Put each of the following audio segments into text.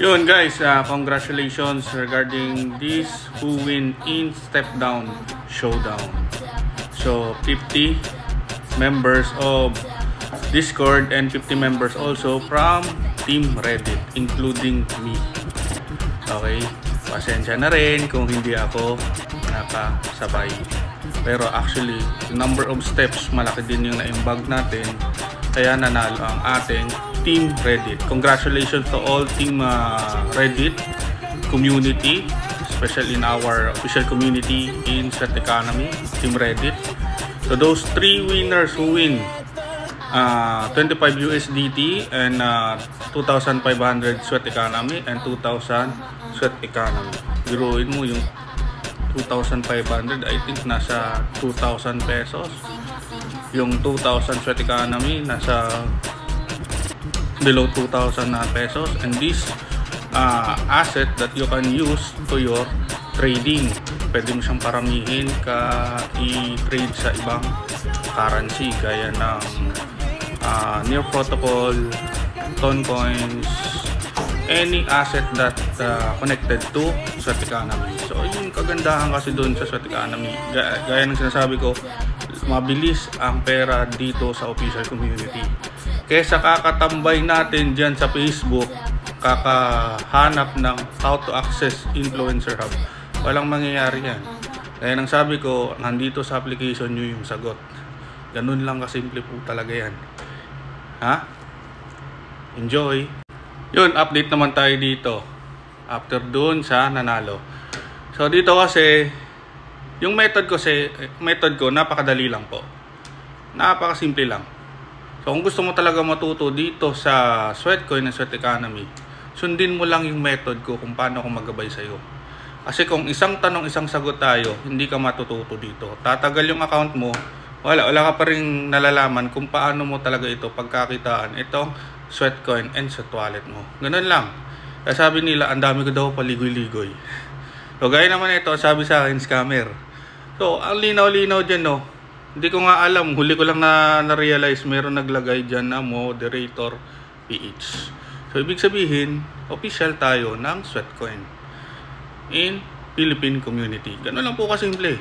Yun guys, congratulations regarding this who win in step down showdown. So 50 members of Discord and 50 members also from Team Reddit, including me. Okay, pasensya na rin kung hindi ako nakasabay. Pero actually, the number of steps malaki din yung na-imbag natin. Kaya nanalo ang ating Team Reddit. Congratulations to all Team Reddit community, especially in our official community in Sweat Economy, Team Reddit. So those 3 winners who win 25 USDT and 2,500 Sweat Economy and 2,000 Sweat Economy. Biruin mo yung 2,500, I think nasa 2,000 pesos. Yung 2,000 Sweat Economy nasa below 2,000 pesos. And this asset that you can use to your trading, pwede mo siyang paramihin i-trade sa ibang currency gaya ng Near Protocol, Toncoins, any asset that connected to Sweat Economy. So yung kagandahan kasi doon sa Sweat Economy, gaya ng sinasabi ko, mabilis ang pera dito sa official community. Kesa kakatambay natin dyan sa Facebook, kakahanap ng how to access Influencer Hub, walang mangyayari yan. Kaya nang sabi ko, nandito sa application nyo yung sagot. Ganun lang kasimple po talaga yan. Ha? Enjoy! Yun, update naman tayo dito after dun sa nanalo. So dito kasi yung method ko napakadali lang po. Napakasimple lang. So kung gusto mo talaga matuto dito sa Sweatcoin and Sweat Economy, sundin mo lang yung method ko kung paano ako maggabay sa iyo. Kasi kung isang tanong, isang sagot tayo, hindi ka matututo dito. Tatagal yung account mo, wala ka pa rin nalalaman kung paano mo talaga ito pagkakitaan itong Sweatcoin and Sweat Wallet mo. Ganun lang. Kaya sabi nila, ang dami ko daw paligoy-ligoy. So gaya naman ito, sabi sa akin, scammer. So ang linaw-linaw dyan, no? Hindi ko nga alam, huli ko lang na-realize meron naglagay dyan na moderator PH. So ibig sabihin, official tayo ng Sweatcoin in Philippine community. Ganun lang po kasimple.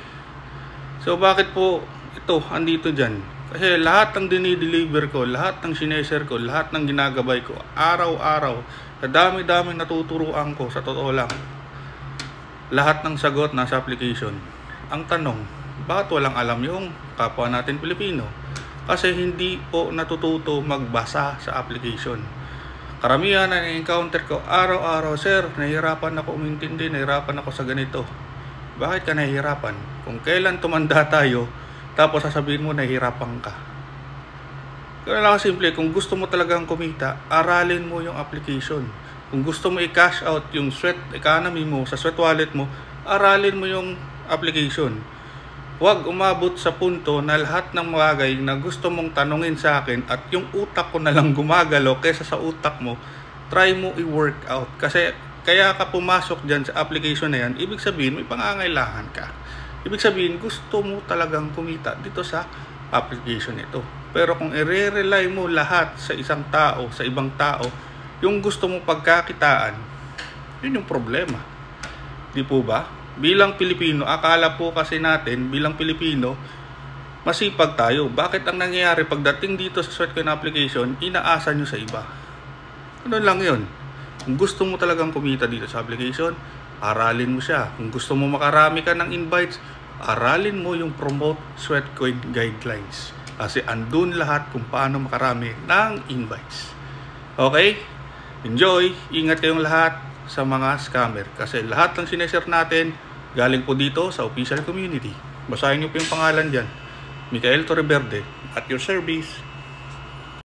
So bakit po ito andito dyan? Kasi lahat ng dinideliver ko, lahat ng sineshare ko, lahat ng ginagabay ko, araw-araw, sa dami-daming natuturuan ko, sa totoo lang, lahat ng sagot nasa application. Ang tanong, bakit walang alam yung kapwa natin Pilipino? Kasi hindi po natututo magbasa sa application. Karamihan na encounter ko araw-araw, sir, nahihirapan ako umintindi, nahihirapan ako sa ganito. Bakit ka nahihirapan? Kung kailan tumanda tayo, tapos sasabihin mo nahihirapan ka. Kaya lang simple, kung gusto mo talagang kumita, aralin mo yung application. Kung gusto mo i-cash out yung Sweat Economy mo sa Sweat Wallet mo, aralin mo yung application. Huwag umabot sa punto na lahat ng bagay na gusto mong tanungin sa akin at yung utak ko na lang gumagalaw kesa sa utak mo, try mo i-work out. Kasi kaya ka pumasok dyan sa application na yan, ibig sabihin may pangangailangan ka. Ibig sabihin gusto mo talagang kumita dito sa application ito. Pero kung i-rely mo lahat sa isang tao, sa ibang tao, yung gusto mo pagkakitaan, yun yung problema. Di po ba? Bilang Pilipino, akala po kasi natin, bilang Pilipino, masipag tayo. Bakit ang nangyayari pagdating dito sa Sweatcoin application, inaasa nyo sa iba? Ano lang yun? Kung gusto mo talagang kumita dito sa application, aralin mo siya. Kung gusto mo makarami ka ng invites, aralin mo yung Promote Sweatcoin Guidelines. Kasi andun lahat kung paano makarami ng invites. Okay? Enjoy! Ingat kayong lahat sa mga scammer. Kasi lahat ng sineshare natin, galing po dito sa official community. Basahin nyo po yung pangalan dyan. Michael Torreverde, at your service.